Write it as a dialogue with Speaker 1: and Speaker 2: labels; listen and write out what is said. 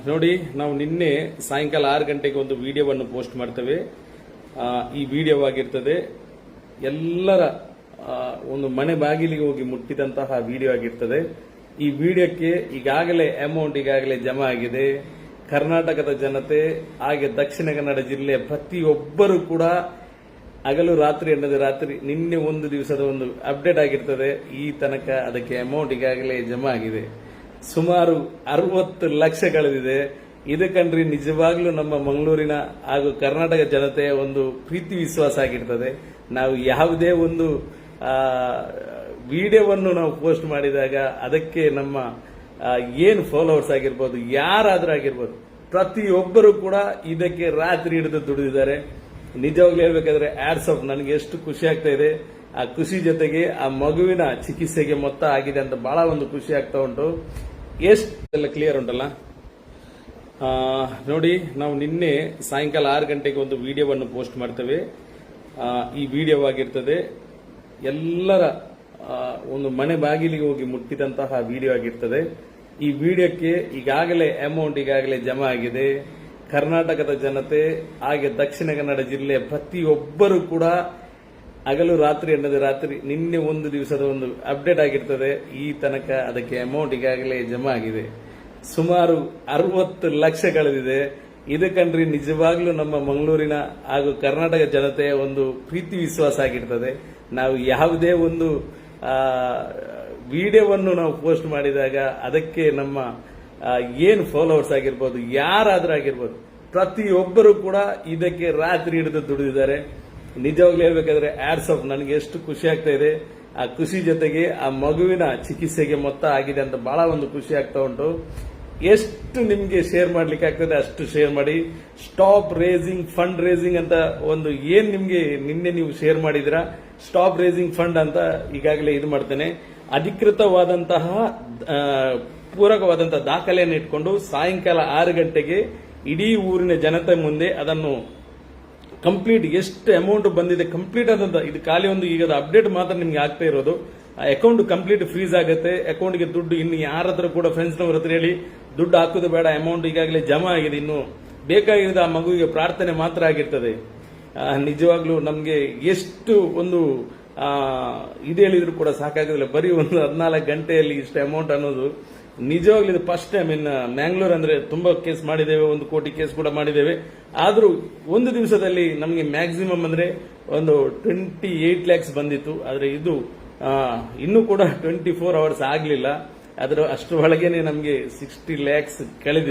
Speaker 1: ನೋಡಿ, ನಾವು ನಿನ್ನೆ ಸಾಯಂಕಾಲ 6 ಗಂಟೆಗೆ ಒಂದು ವಿಡಿಯೋವನ್ನು ಪೋಸ್ಟ್ ಮಾಡ್ತೇವೆ. ಈ ವಿಡಿಯೋವಾಗಿರ್ತದೆ ಎಲ್ಲರ ಒಂದು ಮನೆ ಬಾಗಿಲಿಗೆ ಹೋಗಿ ಮುಟ್ಟಿದಂತಹ ವಿಡಿಯೋ ಆಗಿರ್ತದೆ. ಈ ವಿಡಿಯೋಕ್ಕೆ ಈಗಾಗಲೇ ಅಮೌಂಟ್ ಜಮಾ ಆಗಿದೆ. ಕರ್ನಾಟಕದ ಜನತೆ ಹಾಗೆ ದಕ್ಷಿಣ ಕನ್ನಡ ಜಿಲ್ಲೆಯ ಪ್ರತಿಯೊಬ್ಬರು ಕೂಡ ಹಗಲು ರಾತ್ರಿ ಎನ್ನದೆ ರಾತ್ರಿ ನಿನ್ನೆ ಒಂದು ದಿವಸದ ಒಂದು ಅಪ್ಡೇಟ್ ಆಗಿರ್ತದೆ. ಈ ತನಕ ಅದಕ್ಕೆ ಅಮೌಂಟ್ ಈಗಾಗಲೇ ಜಮಾ ಆಗಿದೆ. ಸುಮಾರು 60 ಲಕ್ಷ ಕಳೆದಿದೆ. ಇದಕ್ಕಂಡ್ರಿ ನಿಜವಾಗ್ಲೂ ನಮ್ಮ ಮಂಗಳೂರಿನ ಹಾಗೂ ಕರ್ನಾಟಕ ಜನತೆಯ ಒಂದು ಪ್ರೀತಿ ವಿಶ್ವಾಸ ಆಗಿರ್ತದೆ. ನಾವು ಯಾವುದೇ ಒಂದು ವಿಡಿಯೋವನ್ನು ನಾವು ಪೋಸ್ಟ್ ಮಾಡಿದಾಗ ಅದಕ್ಕೆ ನಮ್ಮ ಏನು ಫಾಲೋವರ್ಸ್ ಆಗಿರ್ಬೋದು, ಯಾರಾದ್ರೂ ಆಗಿರ್ಬೋದು, ಪ್ರತಿಯೊಬ್ಬರು ಕೂಡ ಇದಕ್ಕೆ ರಾತ್ರಿ ಹಿಡಿದು ದುಡಿದಿದ್ದಾರೆ. ನಿಜವಾಗ್ಲೂ ಹೇಳ್ಬೇಕಾದ್ರೆ ಆಡ್ಸ್ ಆಫ್. ನನಗೆ ಎಷ್ಟು ಖುಷಿ ಆಗ್ತಾ ಇದೆ. ಆ ಖುಷಿ ಜೊತೆಗೆ ಆ ಮಗುವಿನ ಚಿಕಿತ್ಸೆಗೆ ಮೊತ್ತ ಆಗಿದೆ ಅಂತ ಬಹಳ ಒಂದು ಖುಷಿ ಆಗ್ತಾ ಉಂಟು. ಎಷ್ಟೆಲ್ಲ ಕ್ಲಿಯರ್ ಉಂಟಲ್ಲ. ನೋಡಿ, ನಾವು ನಿನ್ನೆ ಸಾಯಂಕಾಲ 6 ಗಂಟೆಗೆ ಒಂದು ವಿಡಿಯೋವನ್ನು ಪೋಸ್ಟ್ ಮಾಡ್ತೇವೆ. ಈ ವಿಡಿಯೋವಾಗಿರ್ತದೆ ಎಲ್ಲರ ಒಂದು ಮನೆ ಬಾಗಿಲಿಗೆ ಹೋಗಿ ಮುಟ್ಟಿದಂತಹ ವಿಡಿಯೋ ಆಗಿರ್ತದೆ. ಈ ವಿಡಿಯೋಕ್ಕೆ ಈಗಾಗಲೇ ಅಮೌಂಟ್ ಜಮಾ ಆಗಿದೆ. ಕರ್ನಾಟಕದ ಜನತೆ ಹಾಗೆ ದಕ್ಷಿಣ ಕನ್ನಡ ಜಿಲ್ಲೆಯ ಪ್ರತಿಯೊಬ್ಬರು ಕೂಡ ಹಗಲು ರಾತ್ರಿ ಎನ್ನದೆ ರಾತ್ರಿ ನಿನ್ನೆ ಒಂದು ದಿವಸದ ಒಂದು ಅಪ್ಡೇಟ್ ಆಗಿರ್ತದೆ. ಈ ತನಕ ಅದಕ್ಕೆ ಅಮೌಂಟ್ ಈಗಾಗಲೇ ಜಮಾ ಆಗಿದೆ. ಸುಮಾರು 60 ಲಕ್ಷ ಕಳೆದಿದೆ. ಇದಕ್ಕಂಡ್ರಿ ನಿಜವಾಗ್ಲೂ ನಮ್ಮ ಮಂಗಳೂರಿನ ಹಾಗೂ ಕರ್ನಾಟಕ ಜನತೆಯ ಒಂದು ಪ್ರೀತಿ ವಿಶ್ವಾಸ ಆಗಿರ್ತದೆ. ನಾವು ಯಾವುದೇ ಒಂದು ವಿಡಿಯೋವನ್ನು ನಾವು ಪೋಸ್ಟ್ ಮಾಡಿದಾಗ ಅದಕ್ಕೆ ನಮ್ಮ ಏನು ಫಾಲೋವರ್ಸ್ ಆಗಿರ್ಬೋದು, ಯಾರಾದ್ರೂ ಆಗಿರ್ಬೋದು, ಪ್ರತಿಯೊಬ್ಬರು ಕೂಡ ಇದಕ್ಕೆ ರಾತ್ರಿ ಹಿಡಿದು ದುಡಿದಿದ್ದಾರೆ. ನಿಜವಾಗ್ಲೂ ಹೇಳ್ಬೇಕಾದ್ರೆ ಆಡ್ಸ್ ಆಫ್. ನನಗೆ ಎಷ್ಟು ಖುಷಿ ಆಗ್ತಾ ಇದೆ. ಆ ಖುಷಿ ಜೊತೆಗೆ ಆ ಮಗುವಿನ ಚಿಕಿತ್ಸೆಗೆ ಮೊತ್ತ ಆಗಿದೆ ಅಂತ ಬಹಳ ಒಂದು ಖುಷಿ ಆಗ್ತಾ ಉಂಟು. ಎಷ್ಟು ನಿಮ್ಗೆ ಶೇರ್ ಮಾಡ್ಲಿಕ್ಕೆ ಆಗ್ತದೆ ಅಷ್ಟು ಶೇರ್ ಮಾಡಿ. ಸ್ಟಾಪ್ ರೇಸಿಂಗ್ ಫಂಡ್ ರೇಸಿಂಗ್ ಅಂತ ಒಂದು ಏನ್ ನಿಮ್ಗೆ ನಿನ್ನೆ ನೀವು ಶೇರ್ ಮಾಡಿದಿರಾ, ಸ್ಟಾಪ್ ರೇಸಿಂಗ್ ಫಂಡ್ ಅಂತ ಈಗಾಗಲೇ ಇದು ಮಾಡ್ತೇನೆ. ಅಧಿಕೃತವಾದಂತಹ ಪೂರಕವಾದಂತಹ ದಾಖಲೆಯನ್ನು ಇಟ್ಕೊಂಡು ಸಾಯಂಕಾಲ 6 ಗಂಟೆಗೆ ಇಡೀ ಊರಿನ ಜನತೆ ಮುಂದೆ ಅದನ್ನು ಕಂಪ್ಲೀಟ್ ಎಷ್ಟು ಅಮೌಂಟ್ ಬಂದಿದೆ ಕಂಪ್ಲೀಟ್ ಆದಂತ, ಇದು ಖಾಲಿ ಒಂದು ಈಗ ಅಪ್ಡೇಟ್ ಮಾತ್ರ ನಿಮ್ಗೆ ಆಗ್ತಾ ಇರೋದು. ಅಕೌಂಟ್ ಕಂಪ್ಲೀಟ್ ಫ್ರೀಸ್ ಆಗುತ್ತೆ. ಅಕೌಂಟ್ಗೆ ದುಡ್ಡು ಇನ್ನು ಯಾರ ಹತ್ರ ಕೂಡ ಫ್ರೆಂಡ್ಸ್ನವ್ರ ಹತ್ರ ಹೇಳಿ ದುಡ್ಡು ಹಾಕೋದು ಬೇಡ. ಅಮೌಂಟ್ ಈಗಾಗಲೇ ಜಮಾ ಆಗಿದೆ. ಇನ್ನು ಬೇಕಾಗಿರೋದು ಆ ಮಗುವಿಗೆ ಪ್ರಾರ್ಥನೆ ಮಾತ್ರ ಆಗಿರ್ತದೆ. ನಿಜವಾಗ್ಲೂ ನಮ್ಗೆ ಎಷ್ಟು ಒಂದು ಇದು ಹೇಳಿದ್ರು ಕೂಡ ಸಾಕಾಗೋದಿಲ್ಲ. ಬರೀ ಒಂದು 14 ಗಂಟೆಯಲ್ಲಿ ಇಷ್ಟು ಅಮೌಂಟ್ ಅನ್ನೋದು ನಿಜವಾಗ್ಲೂ ಇದು ಫಸ್ಟ್ ಟೈಮ್. ಇನ್ನು ಮ್ಯಾಂಗ್ಳೂರ್ ಅಂದ್ರೆ ತುಂಬಾ ಕೇಸ್ ಮಾಡಿದ್ದೇವೆ, 1 ಕೋಟಿ ಕೇಸ್ ಕೂಡ ಮಾಡಿದ್ದೇವೆ. ಆದ್ರೂ ಒಂದು ದಿವಸದಲ್ಲಿ ನಮಗೆ ಮ್ಯಾಕ್ಸಿಮಮ್ ಅಂದ್ರೆ ಒಂದು 28 ಲ್ಯಾಕ್ಸ್ ಬಂದಿತ್ತು. ಆದ್ರೆ ಇದು ಇನ್ನೂ ಕೂಡ 24 ಅವರ್ಸ್ ಆಗ್ಲಿಲ್ಲ. ಅದ್ರ ಅಷ್ಟರೊಳಗೇನೆ ನಮಗೆ 60 ಲ್ಯಾಕ್ಸ್ ಕಳೆದಿದೆ.